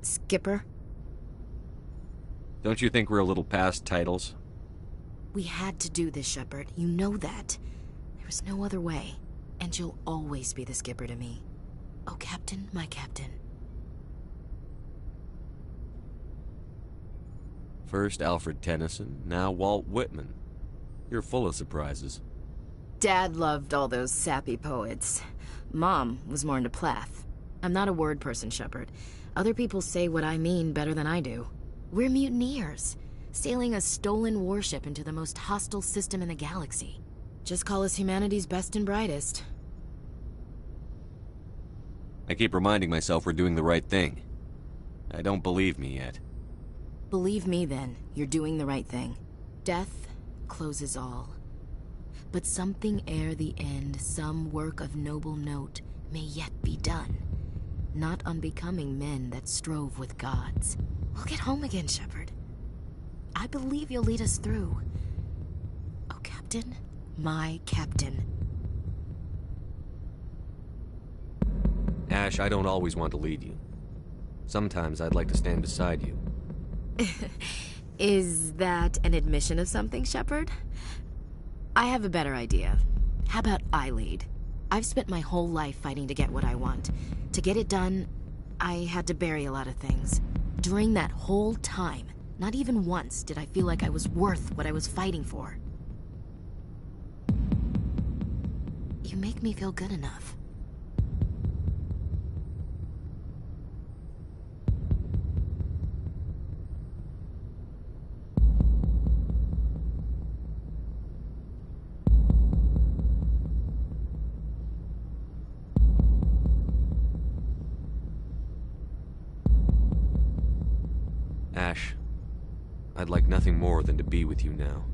Skipper? Don't you think we're a little past titles? We had to do this, Shepard. You know that. There was no other way. And you'll always be the skipper to me. Oh, Captain, my captain. First Alfred Tennyson, now Walt Whitman. You're full of surprises. Dad loved all those sappy poets. Mom was more into Plath. I'm not a word person, Shepard. Other people say what I mean better than I do. We're mutineers, sailing a stolen warship into the most hostile system in the galaxy. Just call us humanity's best and brightest. I keep reminding myself we're doing the right thing. I don't believe me yet. Believe me then, you're doing the right thing. Death closes all. But something ere the end, some work of noble note, may yet be done. Not unbecoming men that strove with gods. We'll get home again, Shepard. I believe you'll lead us through. Oh, Captain, my captain. Ash, I don't always want to lead you. Sometimes I'd like to stand beside you. Is that an admission of something, Shepard? I have a better idea. How about I lead? I've spent my whole life fighting to get what I want. To get it done, I had to bury a lot of things. During that whole time, not even once did I feel like I was worth what I was fighting for. You make me feel good enough. Ash, I'd like nothing more than to be with you now.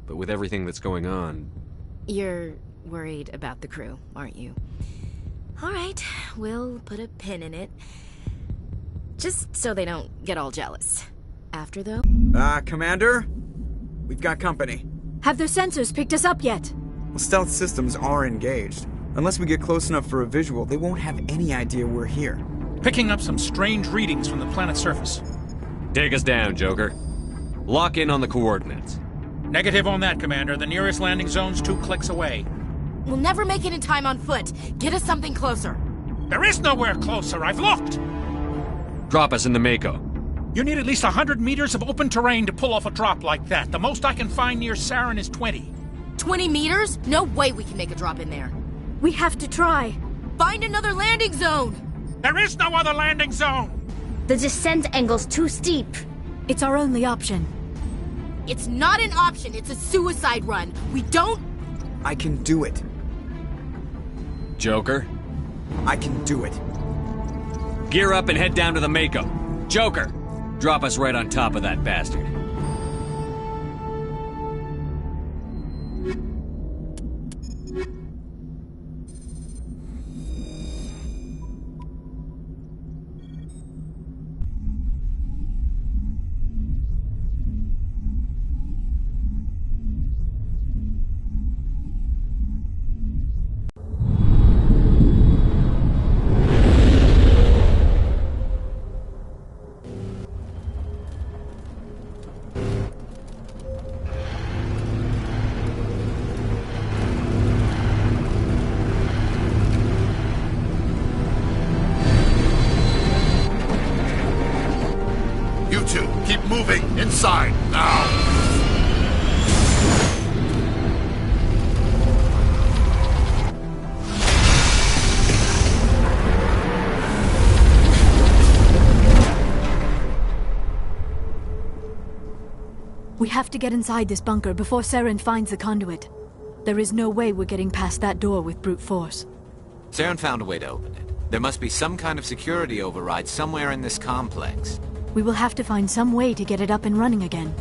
But with everything that's going on... You're worried about the crew, aren't you? All right, we'll put a pin in it. Just so they don't get all jealous. After, though? Commander? We've got company. Have their sensors picked us up yet? Well, stealth systems are engaged. Unless we get close enough for a visual, they won't have any idea we're here. Picking up some strange readings from the planet's surface. Take us down, Joker. Lock in on the coordinates. Negative on that, Commander. The nearest landing zone's 2 clicks away. We'll never make it in time on foot. Get us something closer. There is nowhere closer. I've looked. Drop us in the Mako. You need at least 100 meters of open terrain to pull off a drop like that. The most I can find near Saren is 20. 20 meters? No way we can make a drop in there. We have to try. Find another landing zone! There is no other landing zone! The descent angle's too steep. It's our only option. It's not an option, it's a suicide run. We don't... I can do it. Joker? I can do it. Gear up and head down to the Mako. Joker, drop us right on top of that bastard. moving! Inside, now! We have to get inside this bunker before Saren finds the conduit. There is no way we're getting past that door with brute force. Saren found a way to open it. There must be some kind of security override somewhere in this complex. We will have to find some way to get it up and running again.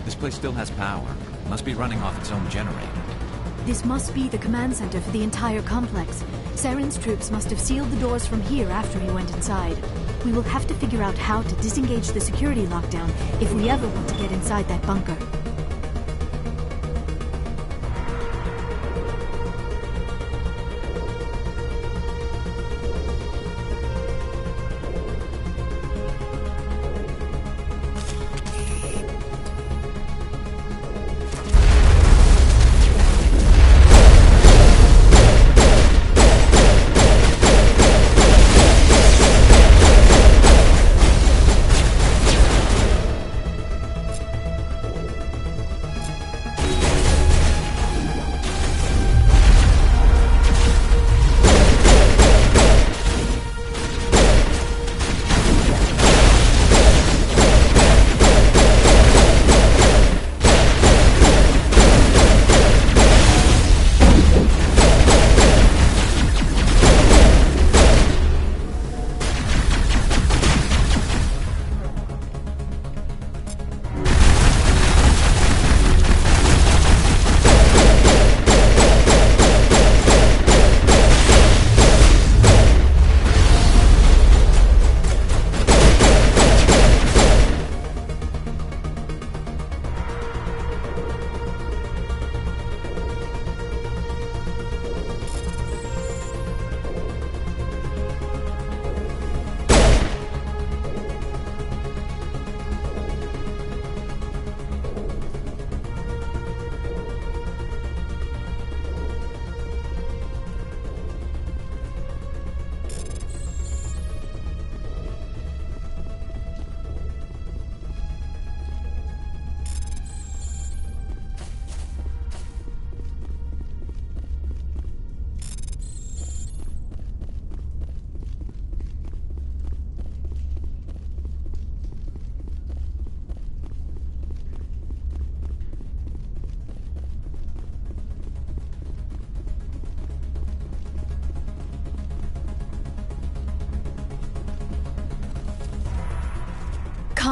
This place still has power. Must be running off its own generator. This must be the command center for the entire complex. Saren's troops must have sealed the doors from here after he went inside. We will have to figure out how to disengage the security lockdown if we ever want to get inside that bunker.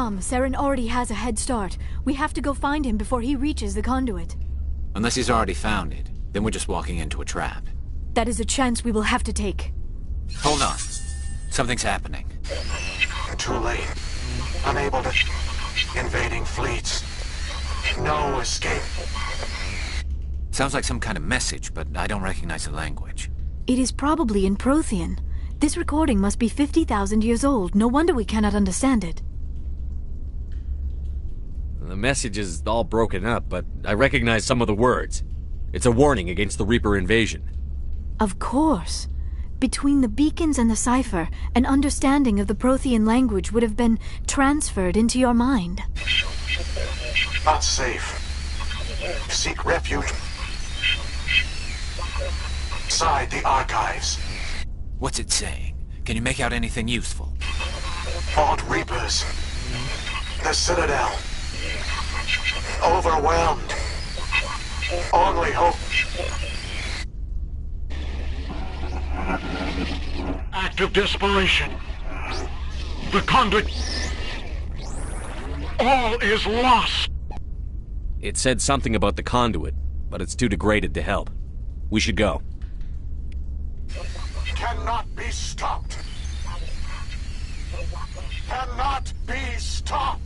Tom, Saren already has a head start. We have to go find him before he reaches the conduit. Unless he's already found it, then we're just walking into a trap. That is a chance we will have to take. Hold on. Something's happening. Too late. Unable to... Invading fleets. No escape. Sounds like some kind of message, but I don't recognize the language. It is probably in Prothean. This recording must be 50,000 years old. No wonder we cannot understand it. The message is all broken up, but I recognize some of the words. It's a warning against the Reaper invasion. Of course. Between the beacons and the cipher, an understanding of the Prothean language would have been transferred into your mind. Not safe. Seek refuge inside the archives. What's it saying? Can you make out anything useful? Fought Reapers. The Citadel. Overwhelmed. Only hope. Act of desperation. The conduit. All is lost. It said something about the conduit, but it's too degraded to help. We should go. Cannot be stopped. Cannot be stopped.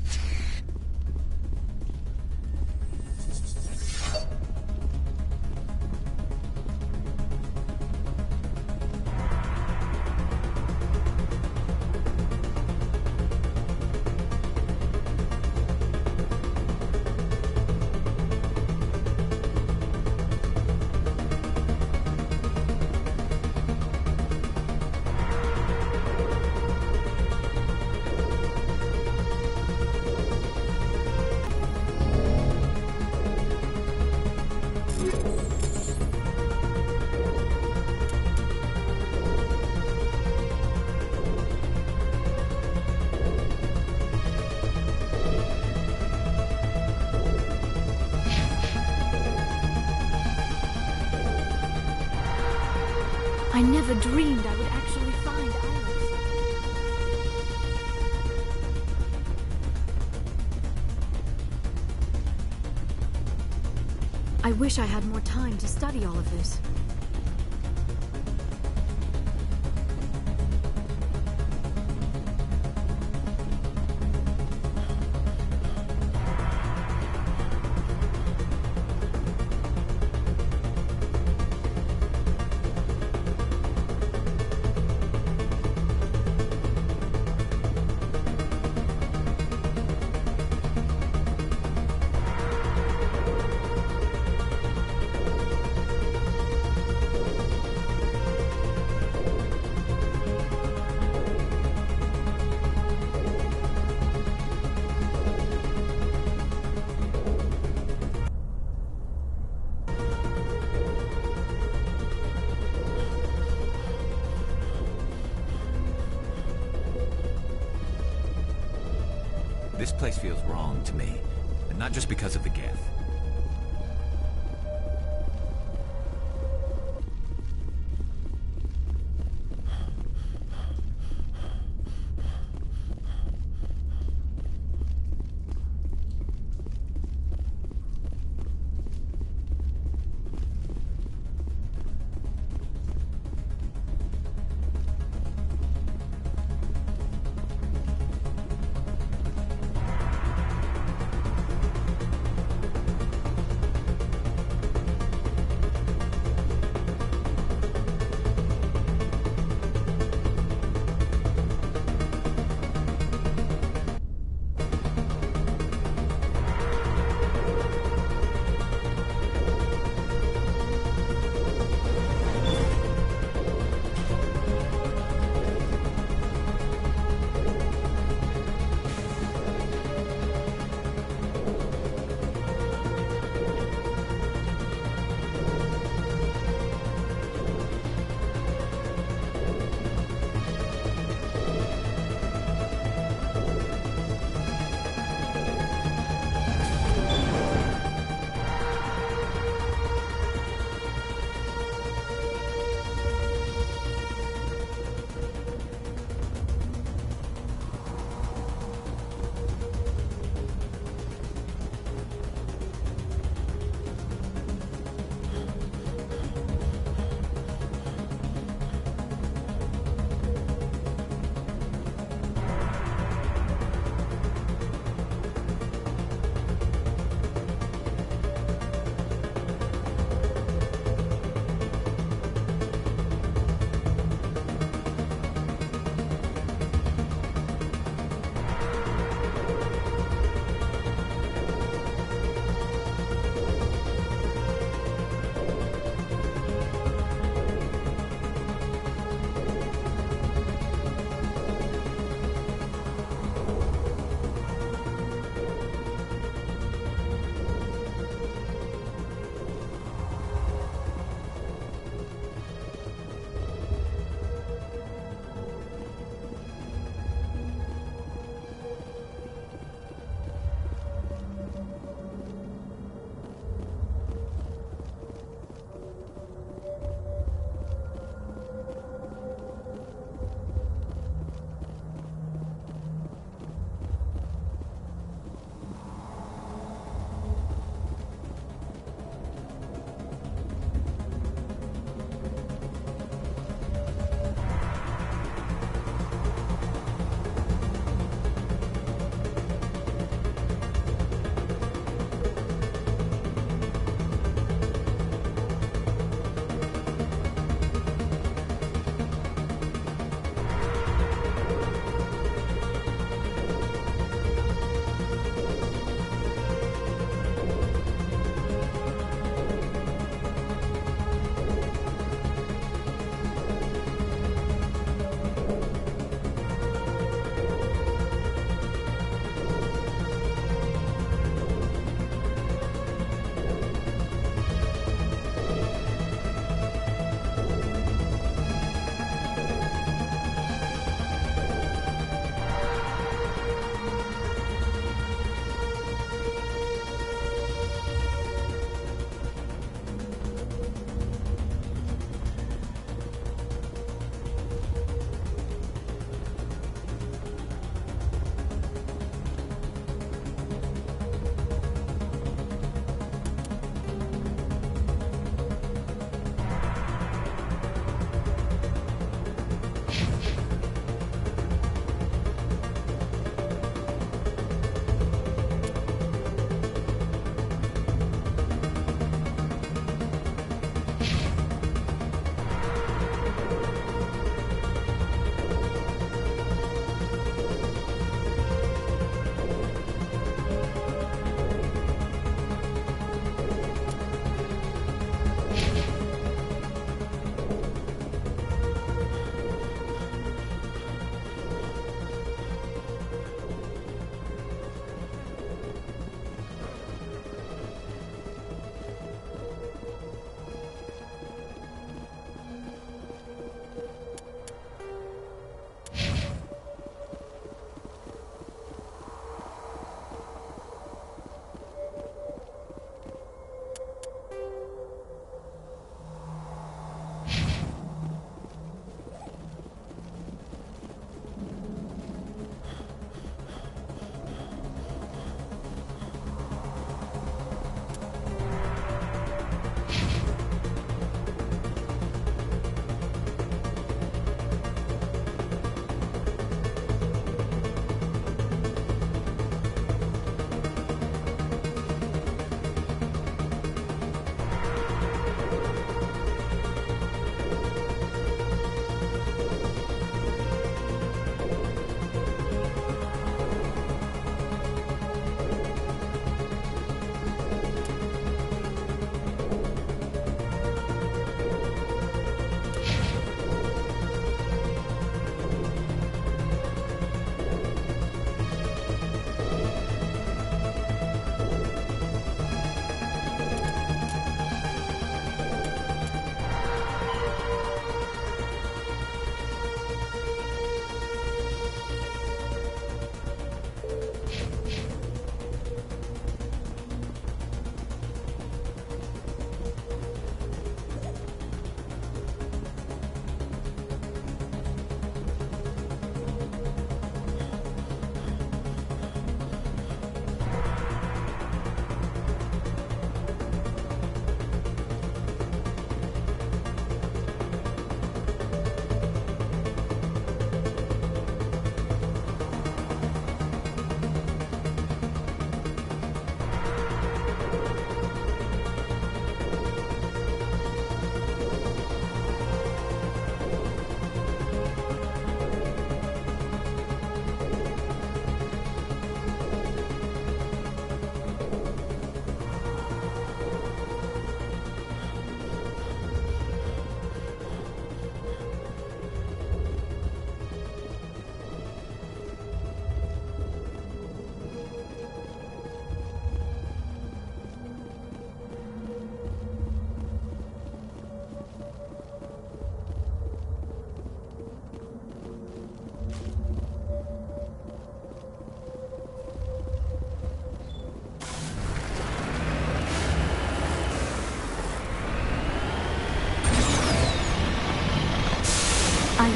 I never dreamed I would actually find Iris. I wish I had more time to study all of this. This place feels wrong to me, and not just because of the Geth.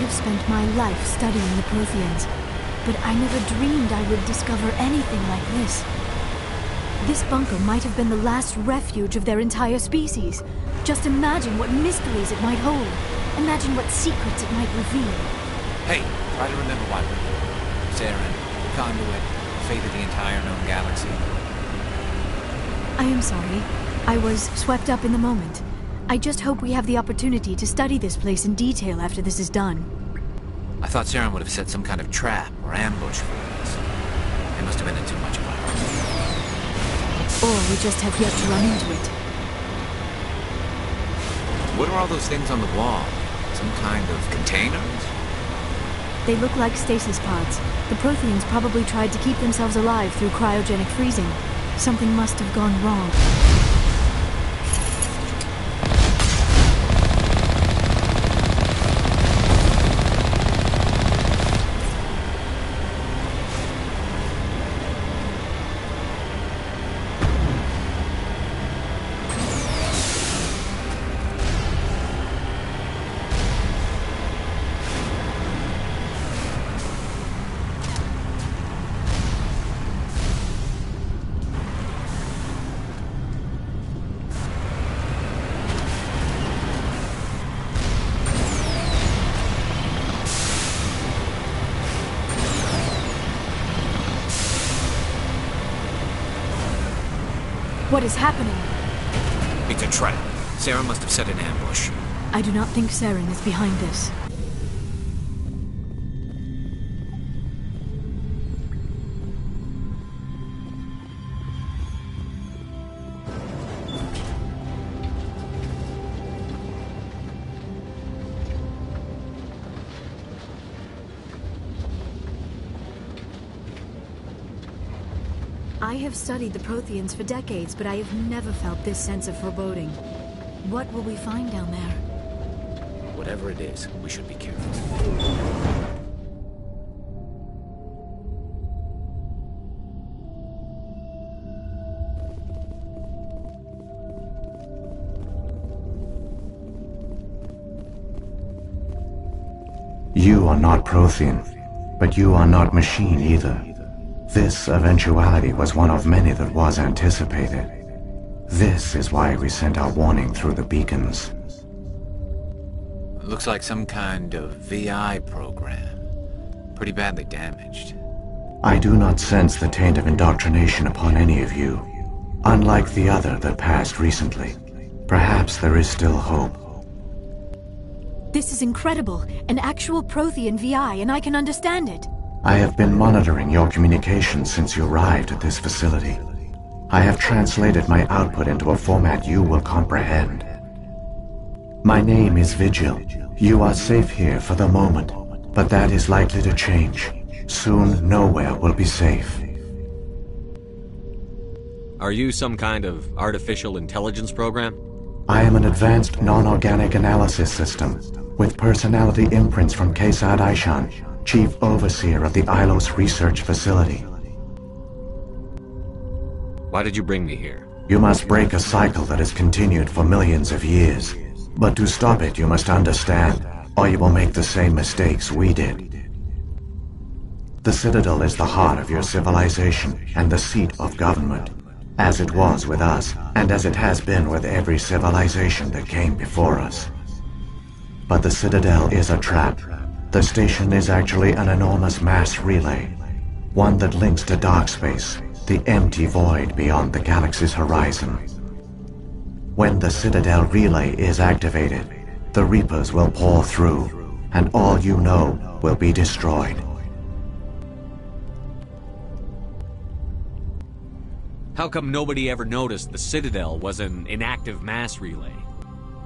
have spent my life studying the Protheans, but I never dreamed I would discover anything like this. This bunker might have been the last refuge of their entire species. Just imagine what mysteries it might hold. Imagine what secrets it might reveal. Hey, try to remember why we're here. Saren, Conduit, fate of the entire known galaxy. I am sorry. I was swept up in the moment. I just hope we have the opportunity to study this place in detail after this is done. I thought Saren would have set some kind of trap or ambush for us. They must have been in too much of a hurry. Or we just have yet to run into it. What are all those things on the wall? Some kind of containers? They look like stasis pods. The Protheans probably tried to keep themselves alive through cryogenic freezing. Something must have gone wrong. What is happening? It's a trap. Saren must have set an ambush. I do not think Saren is behind this. I have studied the Protheans for decades, but I have never felt this sense of foreboding. What will we find down there? Whatever it is, we should be careful. You are not Prothean, but you are not machine either. This eventuality was one of many that was anticipated. This is why we sent our warning through the beacons. Looks like some kind of VI program. Pretty badly damaged. I do not sense the taint of indoctrination upon any of you. Unlike the other that passed recently. Perhaps there is still hope. This is incredible. An actual Prothean VI, and I can understand it. I have been monitoring your communications since you arrived at this facility. I have translated my output into a format you will comprehend. My name is Vigil. You are safe here for the moment, but that is likely to change. Soon, nowhere will be safe. Are you some kind of artificial intelligence program? I am an advanced non-organic analysis system, with personality imprints from Kesad Aishan, Chief Overseer of the Ilos Research Facility. Why did you bring me here? You must break a cycle that has continued for millions of years. But to stop it, you must understand, or you will make the same mistakes we did. The Citadel is the heart of your civilization and the seat of government, as it was with us, and as it has been with every civilization that came before us. But the Citadel is a trap. The station is actually an enormous mass relay, one that links to dark space, the empty void beyond the galaxy's horizon. When the Citadel relay is activated, the Reapers will pour through, and all you know will be destroyed. How come nobody ever noticed the Citadel was an inactive mass relay?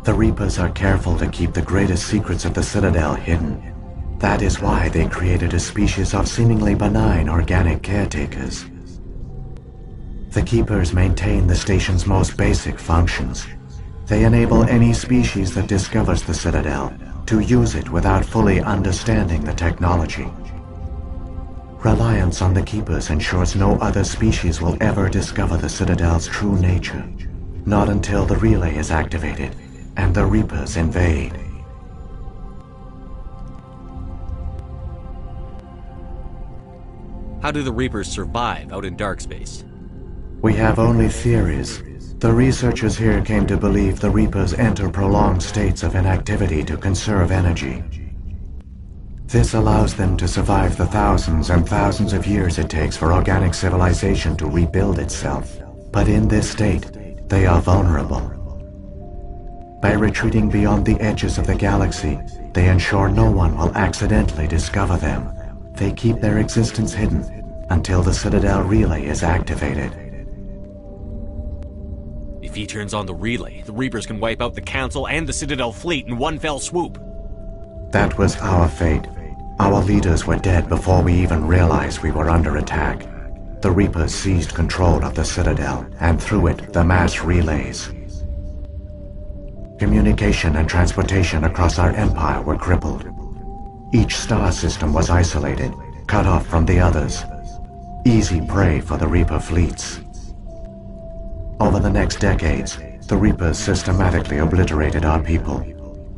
The Reapers are careful to keep the greatest secrets of the Citadel hidden. That is why they created a species of seemingly benign organic caretakers. The Keepers maintain the station's most basic functions. They enable any species that discovers the Citadel to use it without fully understanding the technology. Reliance on the Keepers ensures no other species will ever discover the Citadel's true nature. Not until the relay is activated and the Reapers invade. How do the Reapers survive out in dark space? We have only theories. The researchers here came to believe the Reapers enter prolonged states of inactivity to conserve energy. This allows them to survive the thousands and thousands of years it takes for organic civilization to rebuild itself. But in this state, they are vulnerable. By retreating beyond the edges of the galaxy, they ensure no one will accidentally discover them. They keep their existence hidden until the Citadel relay is activated. If he turns on the relay, the Reapers can wipe out the Council and the Citadel fleet in one fell swoop. That was our fate. Our leaders were dead before we even realized we were under attack. The Reapers seized control of the Citadel, and through it, the mass relays. Communication and transportation across our empire were crippled. Each star system was isolated, cut off from the others. Easy prey for the Reaper fleets. Over the next decades, the Reapers systematically obliterated our people.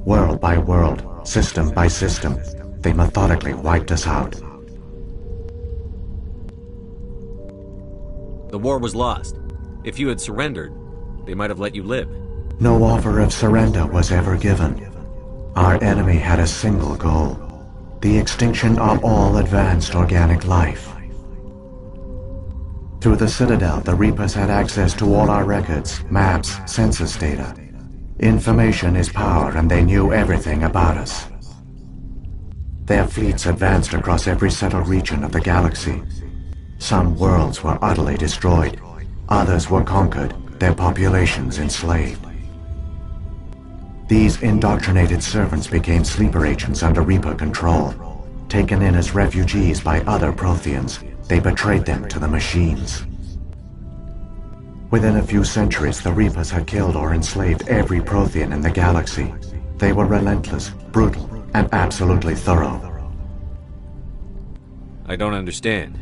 World by world, system by system, they methodically wiped us out. The war was lost. If you had surrendered, they might have let you live. No offer of surrender was ever given. Our enemy had a single goal: the extinction of all advanced organic life. Through the Citadel, the Reapers had access to all our records, maps, census data. Information is power, and they knew everything about us. Their fleets advanced across every settled region of the galaxy. Some worlds were utterly destroyed. Others were conquered, their populations enslaved. These indoctrinated servants became sleeper agents under Reaper control. Taken in as refugees by other Protheans, they betrayed them to the machines. Within a few centuries, the Reapers had killed or enslaved every Prothean in the galaxy. They were relentless, brutal, and absolutely thorough. I don't understand.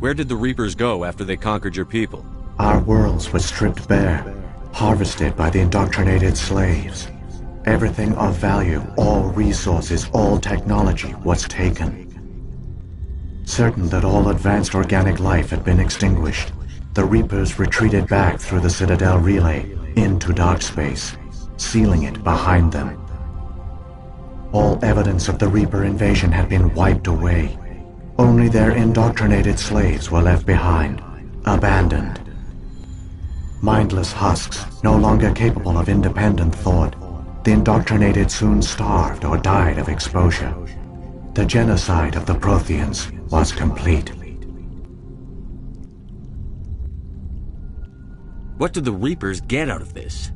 Where did the Reapers go after they conquered your people? Our worlds were stripped bare, harvested by the indoctrinated slaves. Everything of value, all resources, all technology was taken. Certain that all advanced organic life had been extinguished, the Reapers retreated back through the Citadel relay into dark space, sealing it behind them. All evidence of the Reaper invasion had been wiped away. Only their indoctrinated slaves were left behind, abandoned. Mindless husks, no longer capable of independent thought, the indoctrinated soon starved or died of exposure. The genocide of the Protheans was complete. What do the Reapers get out of this?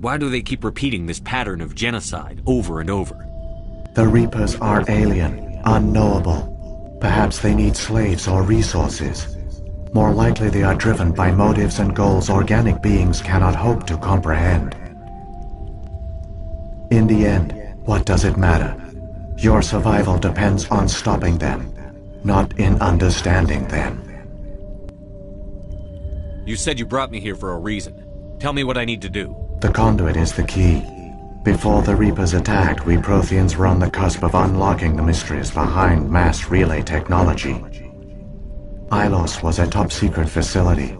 Why do they keep repeating this pattern of genocide over and over? The Reapers are alien, unknowable. Perhaps they need slaves or resources. More likely they are driven by motives and goals organic beings cannot hope to comprehend. In the end, what does it matter? Your survival depends on stopping them, not in understanding them. You said you brought me here for a reason. Tell me what I need to do. The conduit is the key. Before the Reapers attacked, we Protheans were on the cusp of unlocking the mysteries behind mass relay technology. Ilos was a top-secret facility.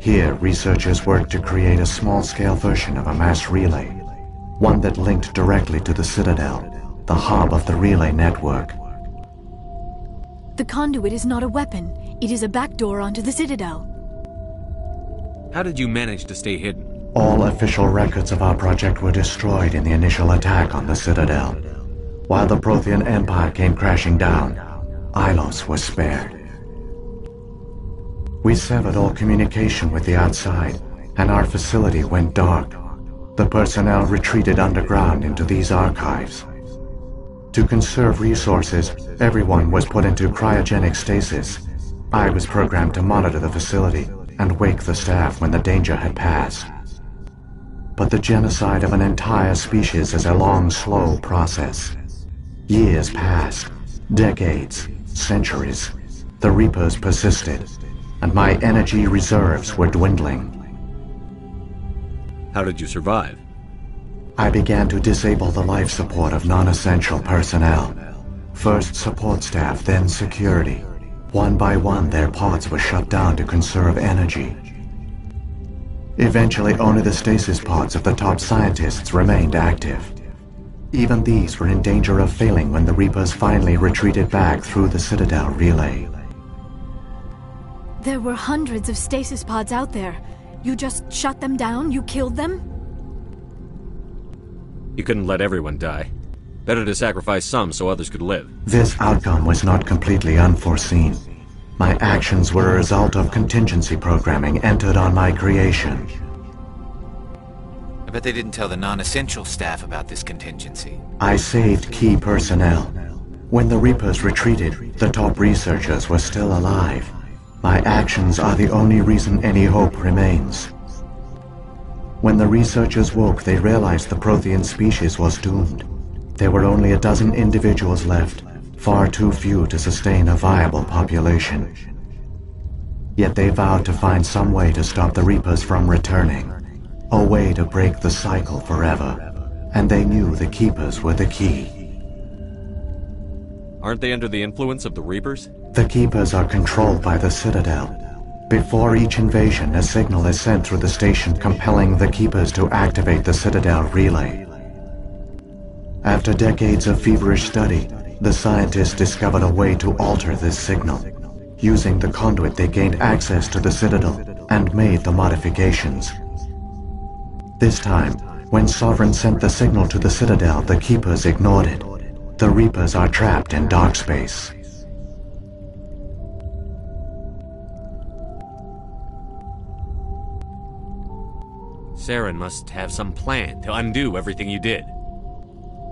Here, researchers worked to create a small-scale version of a mass relay, one that linked directly to the Citadel, the hub of the relay network. The conduit is not a weapon. It is a backdoor onto the Citadel. How did you manage to stay hidden? All official records of our project were destroyed in the initial attack on the Citadel. While the Prothean Empire came crashing down, Ilos was spared. We severed all communication with the outside, and our facility went dark. The personnel retreated underground into these archives. To conserve resources, everyone was put into cryogenic stasis. I was programmed to monitor the facility and wake the staff when the danger had passed. But the genocide of an entire species is a long, slow process. Years passed, decades, centuries. The Reapers persisted, and my energy reserves were dwindling. How did you survive? I began to disable the life support of non-essential personnel. First support staff, then security. One by one, their pods were shut down to conserve energy. Eventually, only the stasis pods of the top scientists remained active. Even these were in danger of failing when the Reapers finally retreated back through the Citadel relay. There were hundreds of stasis pods out there. You just shut them down? You killed them? You couldn't let everyone die. Better to sacrifice some so others could live. This outcome was not completely unforeseen. My actions were a result of contingency programming entered on my creation. I bet they didn't tell the non-essential staff about this contingency. I saved key personnel. When the Reapers retreated, the top researchers were still alive. My actions are the only reason any hope remains. When the researchers woke, they realized the Prothean species was doomed. There were only a dozen individuals left, far too few to sustain a viable population. Yet they vowed to find some way to stop the Reapers from returning, a way to break the cycle forever, and they knew the Keepers were the key. Aren't they under the influence of the Reapers? The Keepers are controlled by the Citadel. Before each invasion, a signal is sent through the station compelling the Keepers to activate the Citadel relay. After decades of feverish study, the scientists discovered a way to alter this signal. Using the conduit, they gained access to the Citadel and made the modifications. This time, when Sovereign sent the signal to the Citadel, the Keepers ignored it. The Reapers are trapped in dark space. Saren must have some plan to undo everything you did.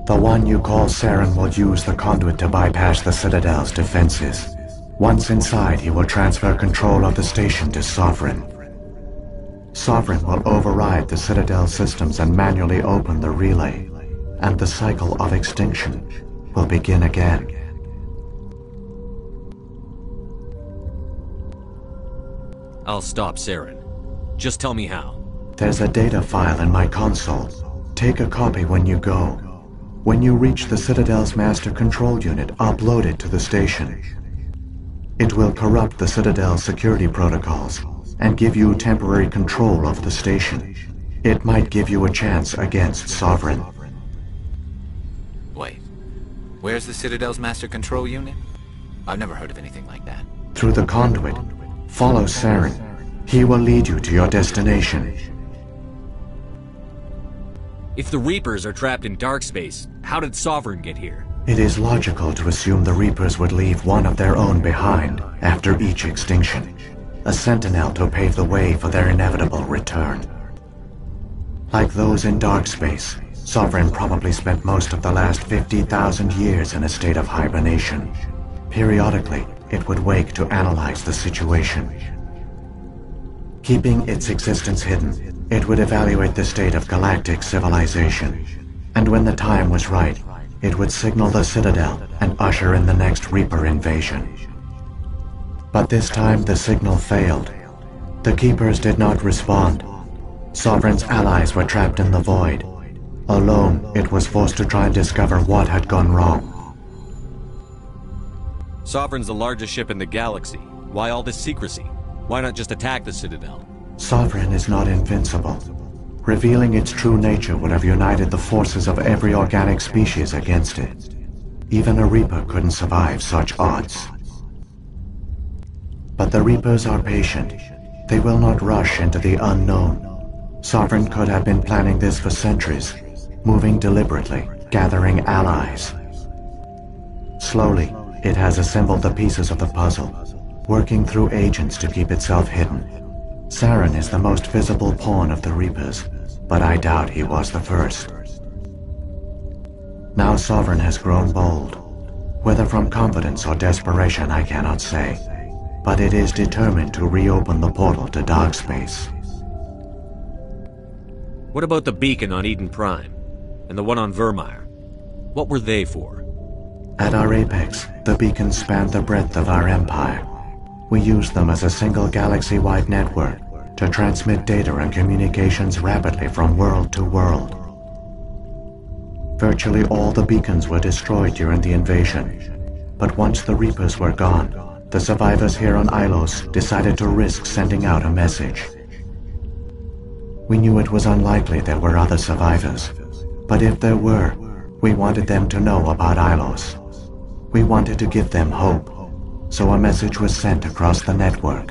The one you call Saren will use the conduit to bypass the Citadel's defenses. Once inside, he will transfer control of the station to Sovereign. Sovereign will override the Citadel systems and manually open the relay, and the cycle of extinction will begin again. I'll stop Saren. Just tell me how. There's a data file in my console. Take a copy when you go. When you reach the Citadel's master control unit, upload it to the station. It will corrupt the Citadel's security protocols and give you temporary control of the station. It might give you a chance against Sovereign. Wait, where's the Citadel's master control unit? I've never heard of anything like that. Through the conduit, follow Saren. He will lead you to your destination. If the Reapers are trapped in dark space, how did Sovereign get here? It is logical to assume the Reapers would leave one of their own behind after each extinction. A sentinel to pave the way for their inevitable return. Like those in dark space, Sovereign probably spent most of the last 50,000 years in a state of hibernation. Periodically, it would wake to analyze the situation. Keeping its existence hidden, it would evaluate the state of galactic civilization. And when the time was right, it would signal the Citadel and usher in the next Reaper invasion. But this time the signal failed. The Keepers did not respond. Sovereign's allies were trapped in the void. Alone, it was forced to try and discover what had gone wrong. Sovereign's the largest ship in the galaxy. Why all this secrecy? Why not just attack the Citadel? Sovereign is not invincible. Revealing its true nature would have united the forces of every organic species against it. Even a Reaper couldn't survive such odds. But the Reapers are patient. They will not rush into the unknown. Sovereign could have been planning this for centuries, moving deliberately, gathering allies. Slowly, it has assembled the pieces of the puzzle, working through agents to keep itself hidden. Saren is the most visible pawn of the Reapers, but I doubt he was the first. Now Sovereign has grown bold. Whether from confidence or desperation, I cannot say, but it is determined to reopen the portal to dark space. What about the beacon on Eden Prime? And the one on Virmire? What were they for? At our apex, the beacons spanned the breadth of our empire. We used them as a single galaxy-wide network to transmit data and communications rapidly from world to world. Virtually all the beacons were destroyed during the invasion, but once the Reapers were gone, the survivors here on Ilos decided to risk sending out a message. We knew it was unlikely there were other survivors, but if there were, we wanted them to know about Ilos. We wanted to give them hope, so a message was sent across the network.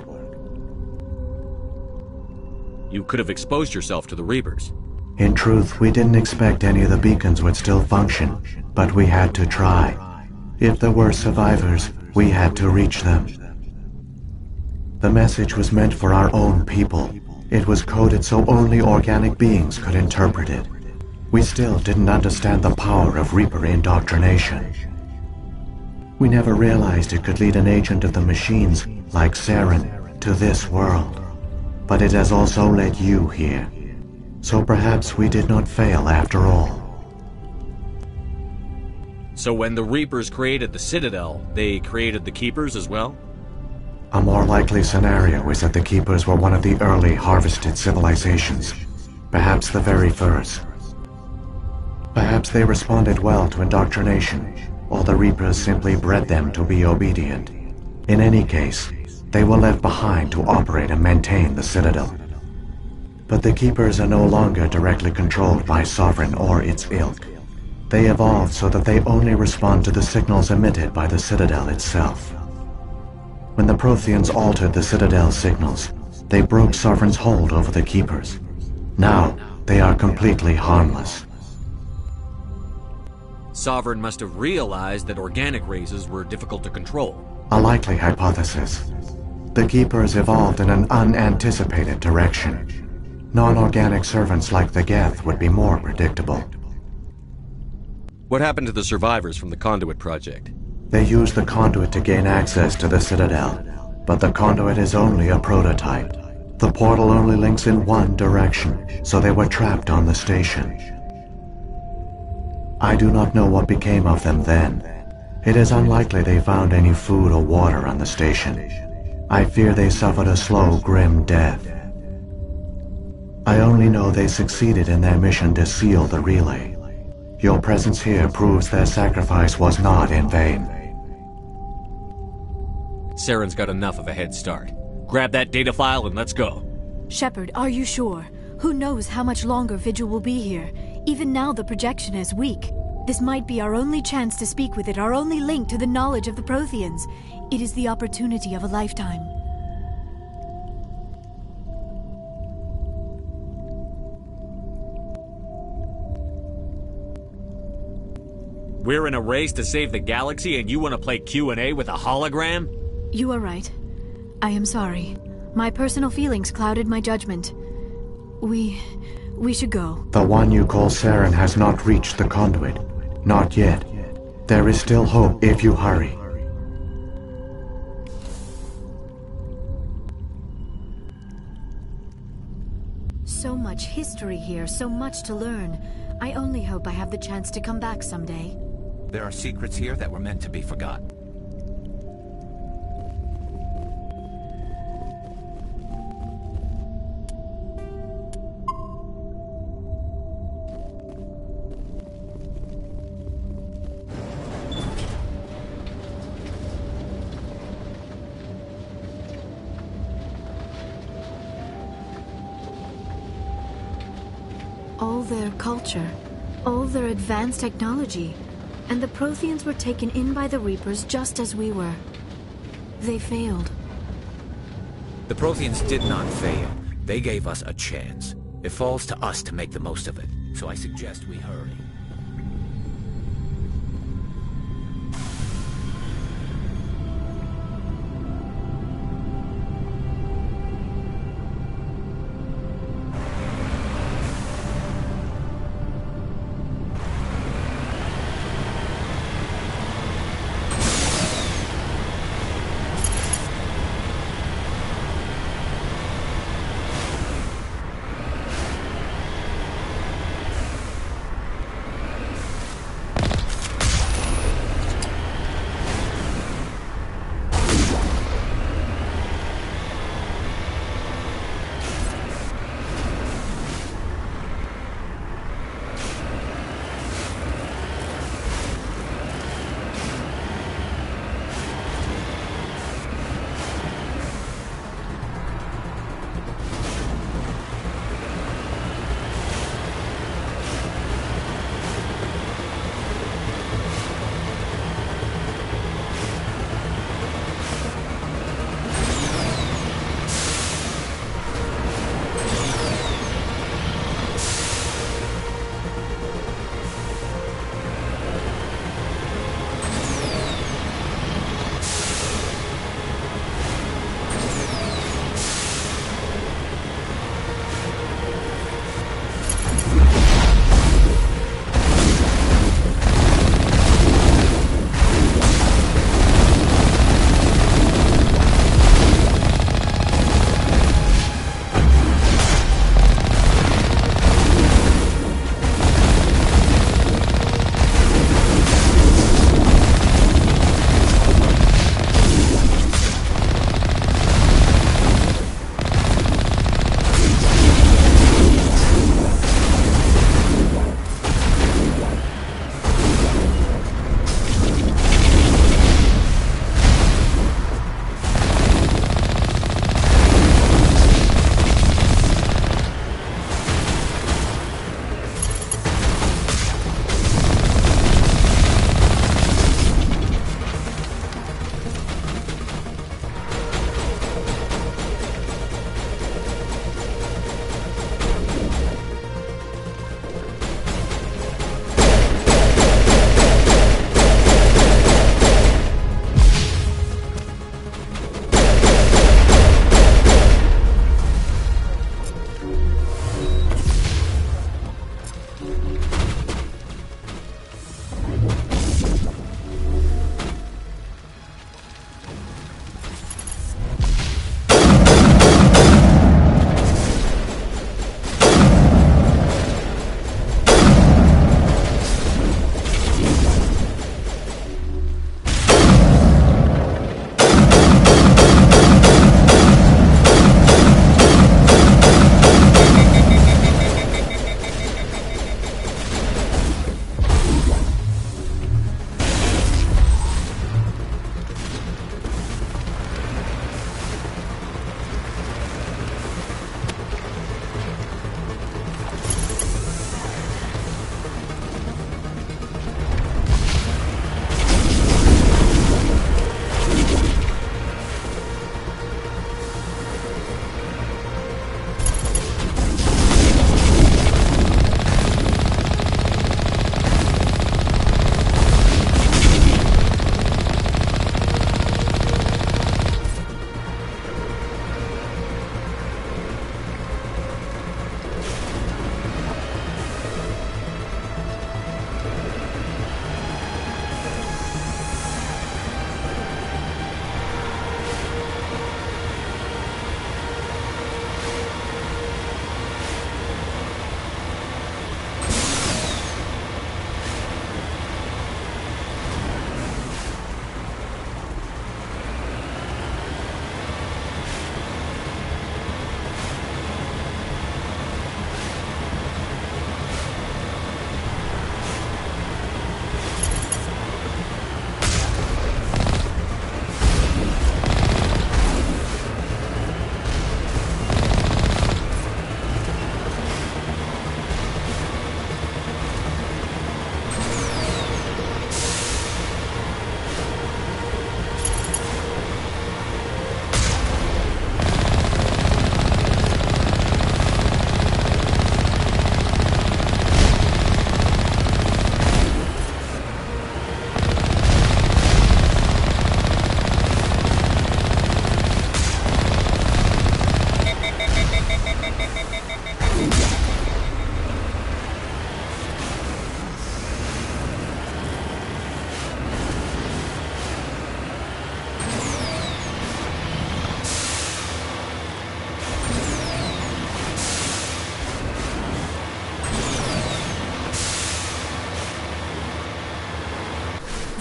You could have exposed yourself to the Reapers. In truth, we didn't expect any of the beacons would still function, but we had to try. If there were survivors, we had to reach them. The message was meant for our own people. It was coded so only organic beings could interpret it. We still didn't understand the power of Reaper indoctrination. We never realized it could lead an agent of the machines, like Saren, to this world. But it has also led you here. So perhaps we did not fail after all. So when the Reapers created the Citadel, they created the Keepers as well? A more likely scenario is that the Keepers were one of the early harvested civilizations. Perhaps the very first. Perhaps they responded well to indoctrination, or the Reapers simply bred them to be obedient. In any case, they were left behind to operate and maintain the Citadel. But the Keepers are no longer directly controlled by Sovereign or its ilk. They evolved so that they only respond to the signals emitted by the Citadel itself. When the Protheans altered the Citadel's signals, they broke Sovereign's hold over the Keepers. Now, they are completely harmless. Sovereign must have realized that organic races were difficult to control. A likely hypothesis. The Keepers evolved in an unanticipated direction. Non-organic servants like the Geth would be more predictable. What happened to the survivors from the Conduit project? They used the Conduit to gain access to the Citadel, but the Conduit is only a prototype. The portal only links in one direction, so they were trapped on the station. I do not know what became of them then. It is unlikely they found any food or water on the station. I fear they suffered a slow, grim death. I only know they succeeded in their mission to seal the relay. Your presence here proves their sacrifice was not in vain. Saren's got enough of a head start. Grab that data file and let's go. Shepard, are you sure? Who knows how much longer Vigil will be here? Even now the projection is weak. This might be our only chance to speak with it, our only link to the knowledge of the Protheans. It is the opportunity of a lifetime. We're in a race to save the galaxy and you want to play Q&A with a hologram? You are right. I am sorry. My personal feelings clouded my judgment. We should go. The one you call Saren has not reached the Conduit. Not yet. There is still hope if you hurry. So much history here, so much to learn. I only hope I have the chance to come back someday. There are secrets here that were meant to be forgotten. All their culture, all their advanced technology, and the Protheans were taken in by the Reapers just as we were. They failed. The Protheans did not fail. They gave us a chance. It falls to us to make the most of it, so I suggest we hurry.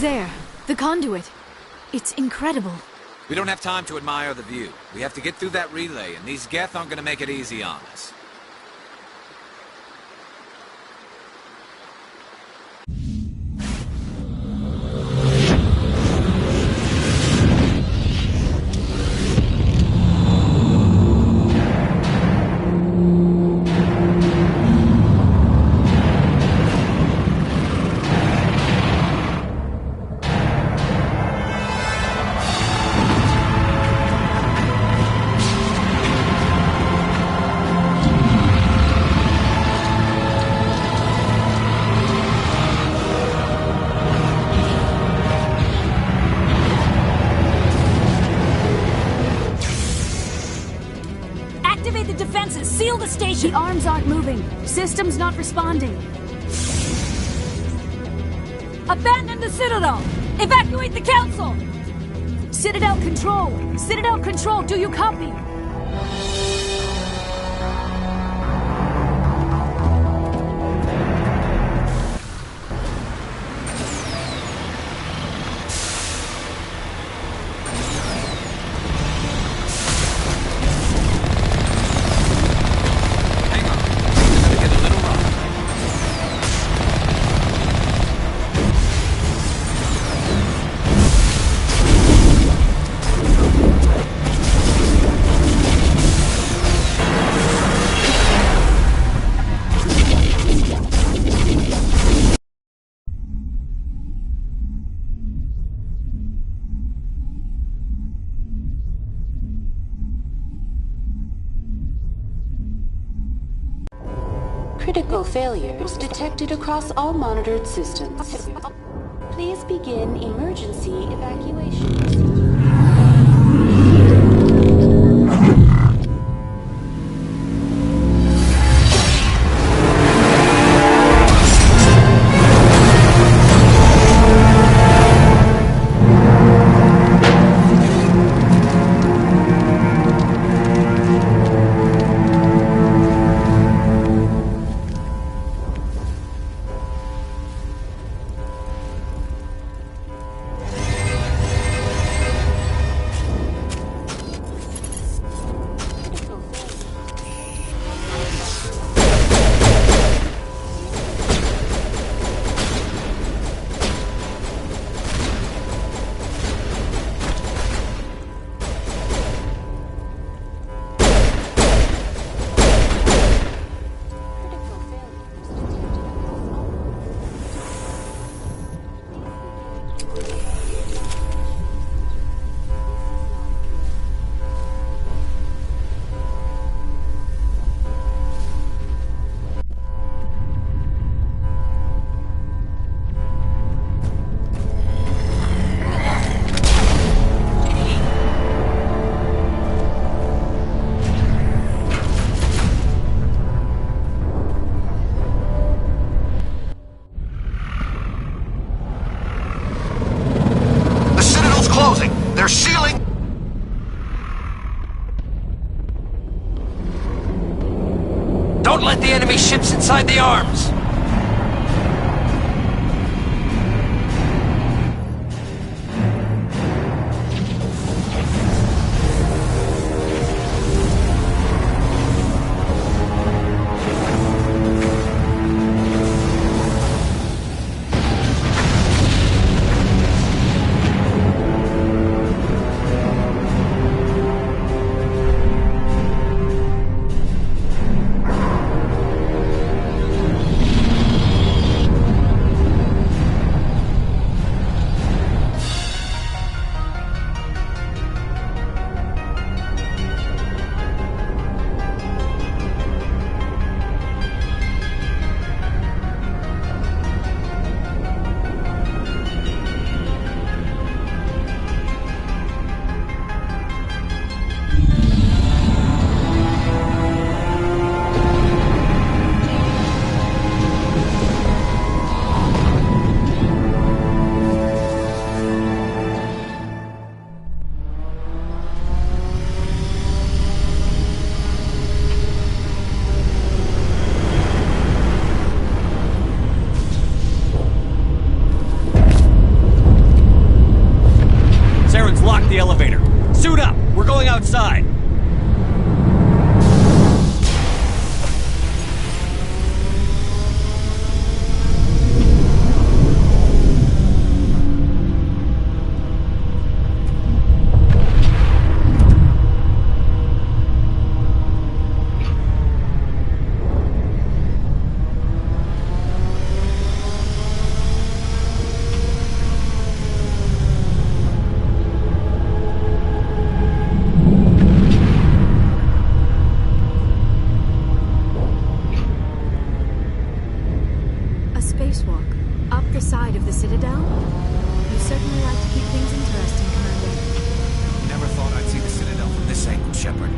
There, the conduit. It's incredible. We don't have time to admire the view. We have to get through that relay, and these Geth aren't gonna make it easy on us. Activate the defenses! Seal the station! The arms aren't moving. Systems not responding. Abandon the Citadel! Evacuate the Council! Citadel Control! Citadel Control, do you copy? Critical failures detected across all monitored systems. Please begin emergency evacuation. They're sealing... Don't let the enemy ships inside the arms! outside. A spacewalk. Up the side of the Citadel? You certainly like to keep things interesting, Commander. Never thought I'd see the Citadel from this angle, Shepard.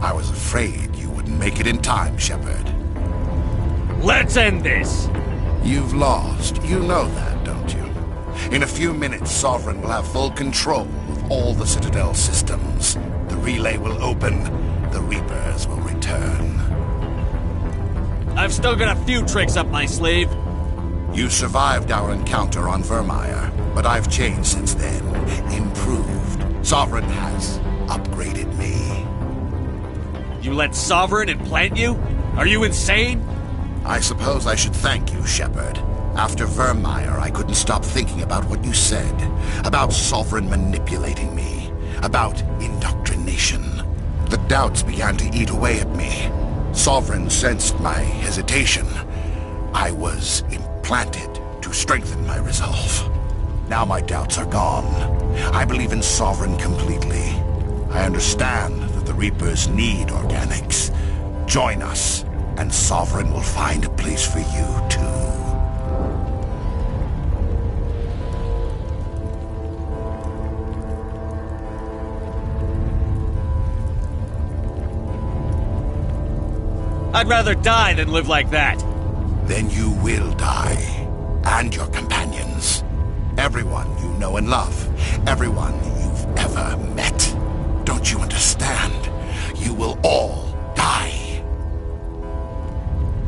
I was afraid you wouldn't make it in time, Shepard. Let's end this! You've lost. You know that, don't you? In a few minutes, Sovereign will have full control of all the Citadel systems. The relay will open. The Reapers will return. I've still got a few tricks up my sleeve. You survived our encounter on Vermeer, but I've changed since then. Improved. Sovereign has upgraded me. You let Sovereign implant you? Are you insane? I suppose I should thank you, Shepard. After Vermeer, I couldn't stop thinking about what you said. About Sovereign manipulating me. About indoctrination. The doubts began to eat away at me. Sovereign sensed my hesitation. I was implanted to strengthen my resolve. Now my doubts are gone. I believe in Sovereign completely. I understand that the Reapers need organics. Join us, and Sovereign will find a place for you, too. I'd rather die than live like that. Then you will die. And your companions. Everyone you know and love. Everyone you've ever met. Don't you understand? You will all die.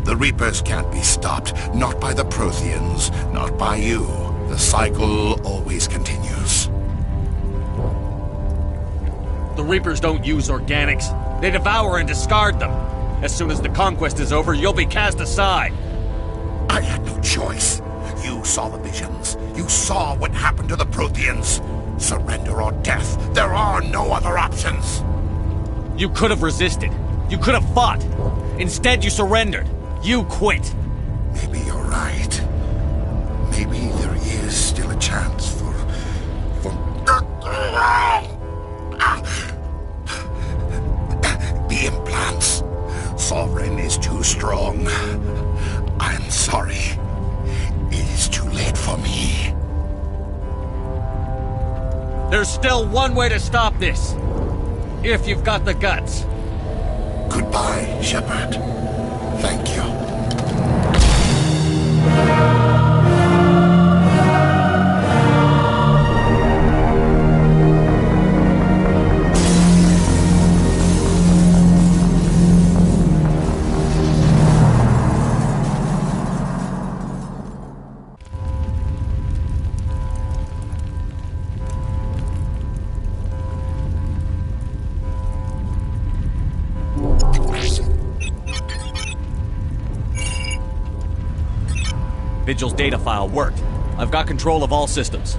The Reapers can't be stopped. Not by the Protheans. Not by you. The cycle always continues. The Reapers don't use organics. They devour and discard them. As soon as the conquest is over, you'll be cast aside. I had no choice. You saw the visions. You saw what happened to the Protheans. Surrender or death. There are no other options. You could have resisted. You could have fought. Instead, you surrendered. You quit. Maybe you're right. Maybe there is still a chance for... The implants. Sovereign is too strong. I'm sorry. It is too late for me. There's still one way to stop this. If you've got the guts. Goodbye, Shepard. Thank you. Vigil's data file worked. I've got control of all systems.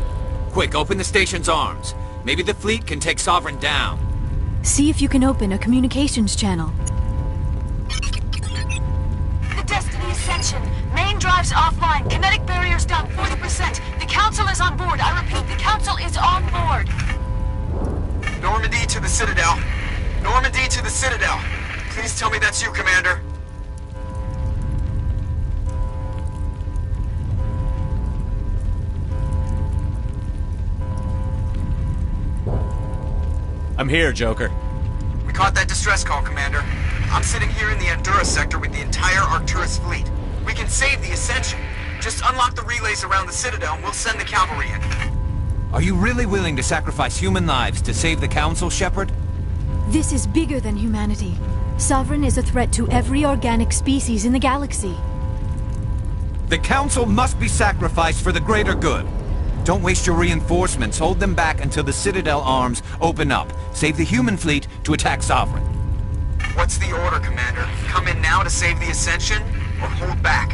Quick, open the station's arms. Maybe the fleet can take Sovereign down. See if you can open a communications channel. The Destiny Ascension. Main drives offline. Kinetic barriers down 40%. The Council is on board. I repeat, the Council is on board. Normandy to the Citadel. Normandy to the Citadel. Please tell me that's you, Commander. I'm here, Joker. We caught that distress call, Commander. I'm sitting here in the Andurra sector with the entire Arcturus fleet. We can save the Ascension. Just unlock the relays around the Citadel and we'll send the cavalry in. Are you really willing to sacrifice human lives to save the Council, Shepard? This is bigger than humanity. Sovereign is a threat to every organic species in the galaxy. The Council must be sacrificed for the greater good. Don't waste your reinforcements. Hold them back until the Citadel arms open up. Save the human fleet to attack Sovereign. What's the order, Commander? Come in now to save the Ascension, or hold back?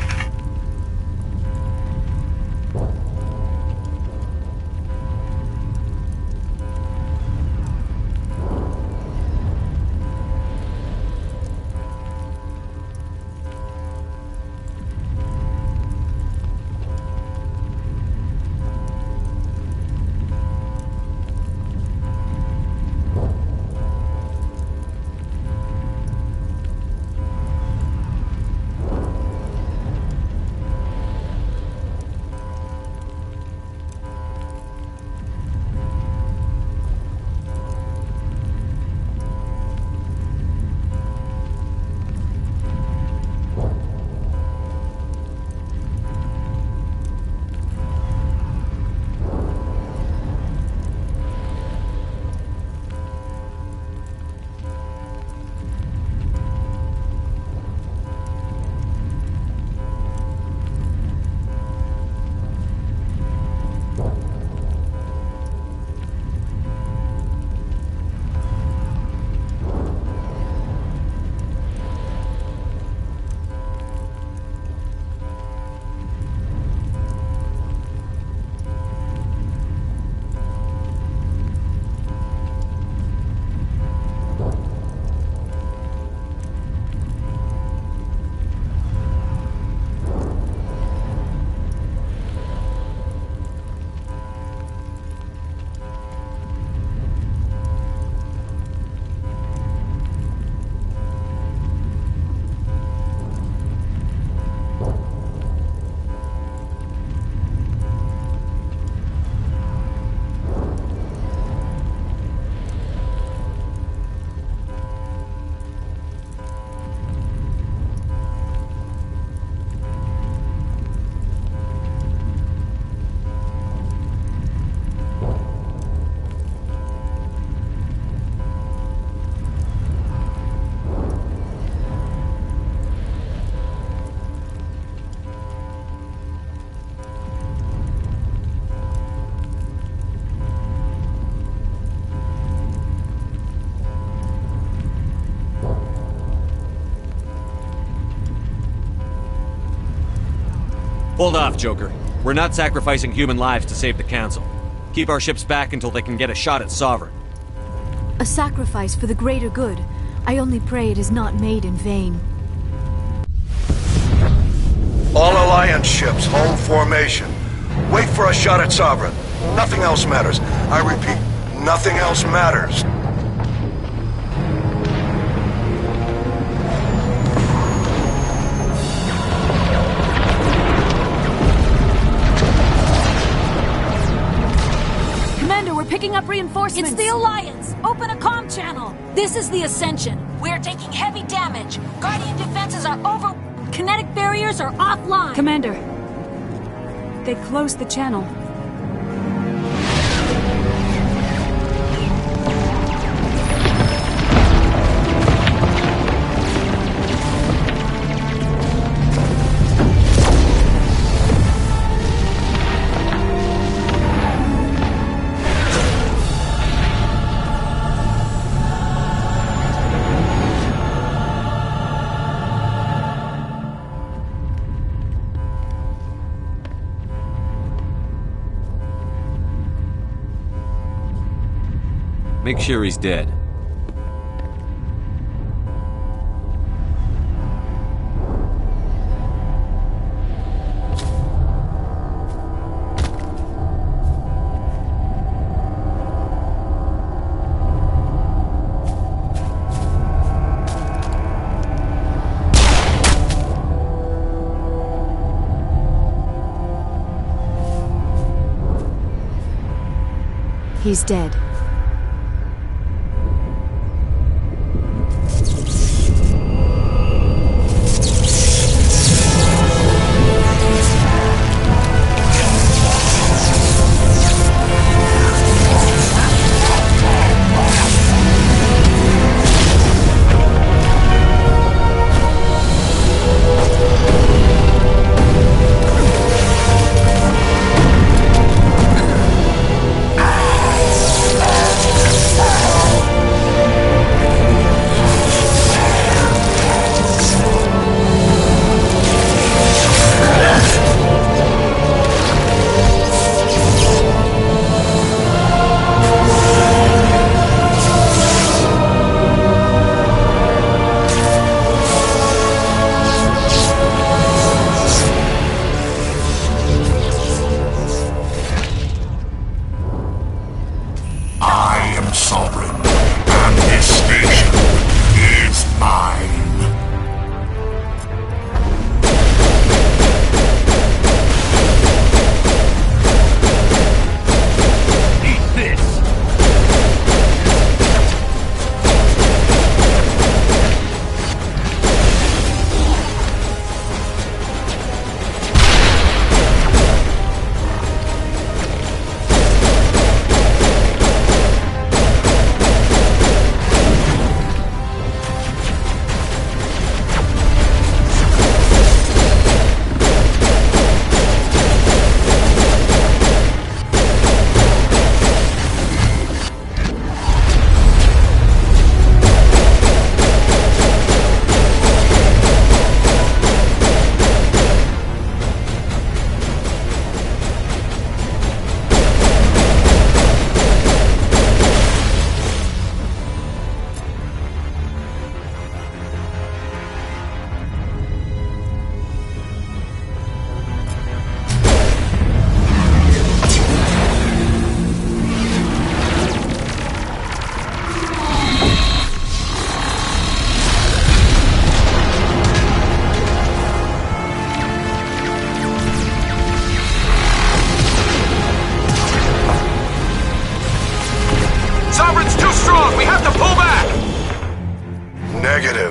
Hold off, Joker. We're not sacrificing human lives to save the Council. Keep our ships back until they can get a shot at Sovereign. A sacrifice for the greater good. I only pray it is not made in vain. All Alliance ships, hold formation. Wait for a shot at Sovereign. Nothing else matters. I repeat, nothing else matters. Commander, we're picking up reinforcements. It's the Alliance! Open a comm channel! This is the Ascension. We're taking heavy damage. Guardian defenses are over... Kinetic barriers are offline. Commander, they closed the channel. Make sure he's dead. He's dead.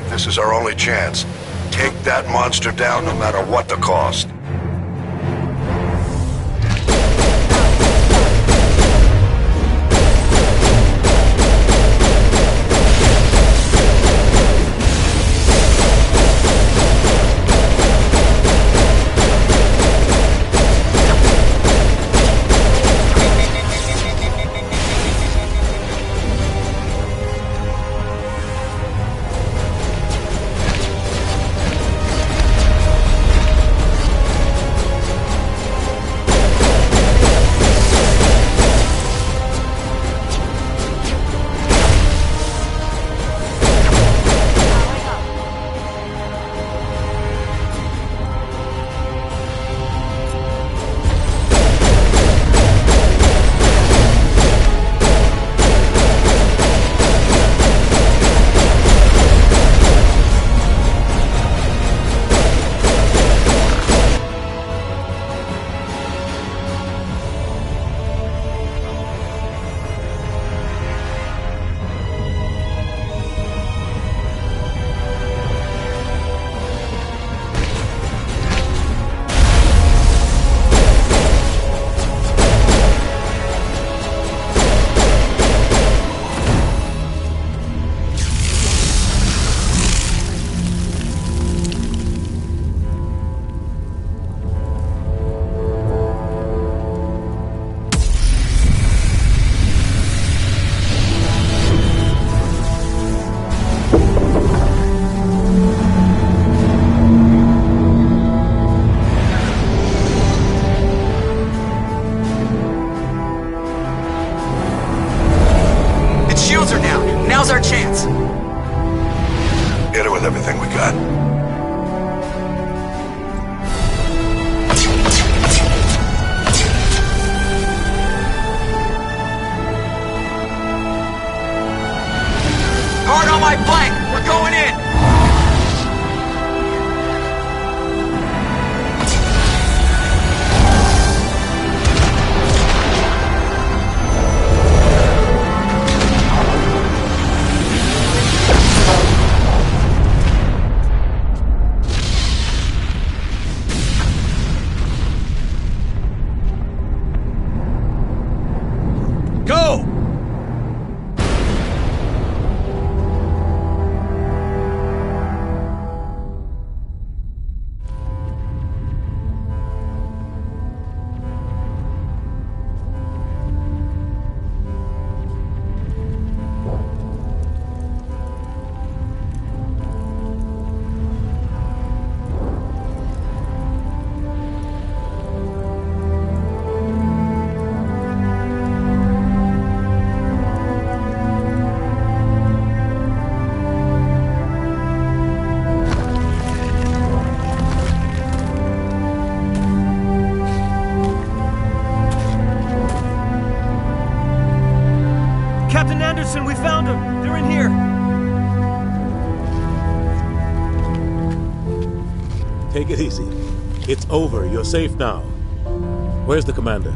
This is our only chance. Take that monster down no matter what the cost. with everything we got. Guard on my flank! We're going in! Captain Anderson, we found them! They're in here! Take it easy. It's over. You're safe now. Where's the commander?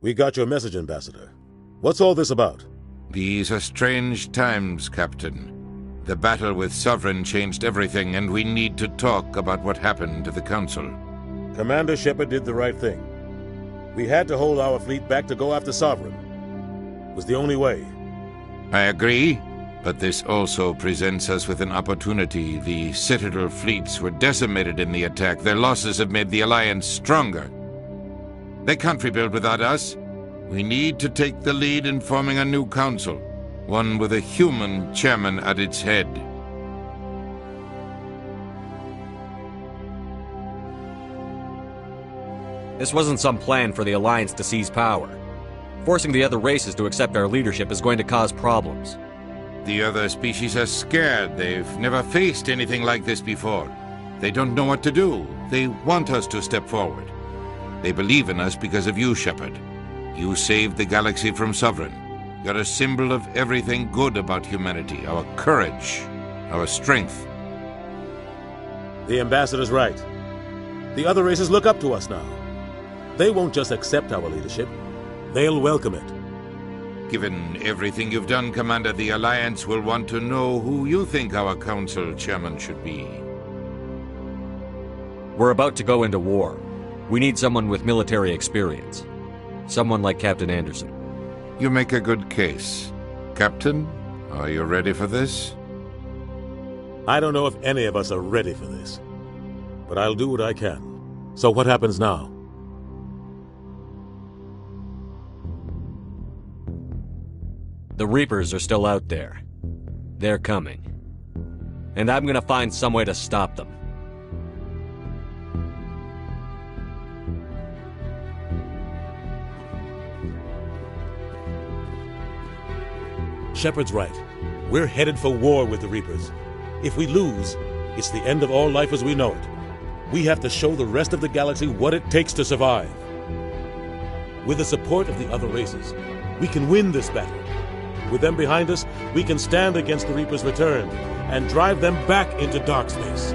We got your message, Ambassador. What's all this about? These are strange times, Captain. The battle with Sovereign changed everything, and we need to talk about what happened to the Council. Commander Shepard did the right thing. We had to hold our fleet back to go after Sovereign. It was the only way. I agree, but this also presents us with an opportunity. The Citadel fleets were decimated in the attack. Their losses have made the Alliance stronger. They can't rebuild without us. We need to take the lead in forming a new council, one with a human chairman at its head. This wasn't some plan for the Alliance to seize power. Forcing the other races to accept our leadership is going to cause problems. The other species are scared. They've never faced anything like this before. They don't know what to do. They want us to step forward. They believe in us because of you, Shepard. You saved the galaxy from Sovereign. You're a symbol of everything good about humanity, our courage, our strength. The Ambassador's right. The other races look up to us now. They won't just accept our leadership. They'll welcome it. Given everything you've done, Commander, the Alliance will want to know who you think our Council Chairman should be. We're about to go into war. We need someone with military experience. Someone like Captain Anderson. You make a good case. Captain, are you ready for this? I don't know if any of us are ready for this. But I'll do what I can. So what happens now? The Reapers are still out there. They're coming. And I'm gonna find some way to stop them. Shepard's right. We're headed for war with the Reapers. If we lose, it's the end of all life as we know it. We have to show the rest of the galaxy what it takes to survive. With the support of the other races, we can win this battle. With them behind us, we can stand against the Reaper's return and drive them back into dark space.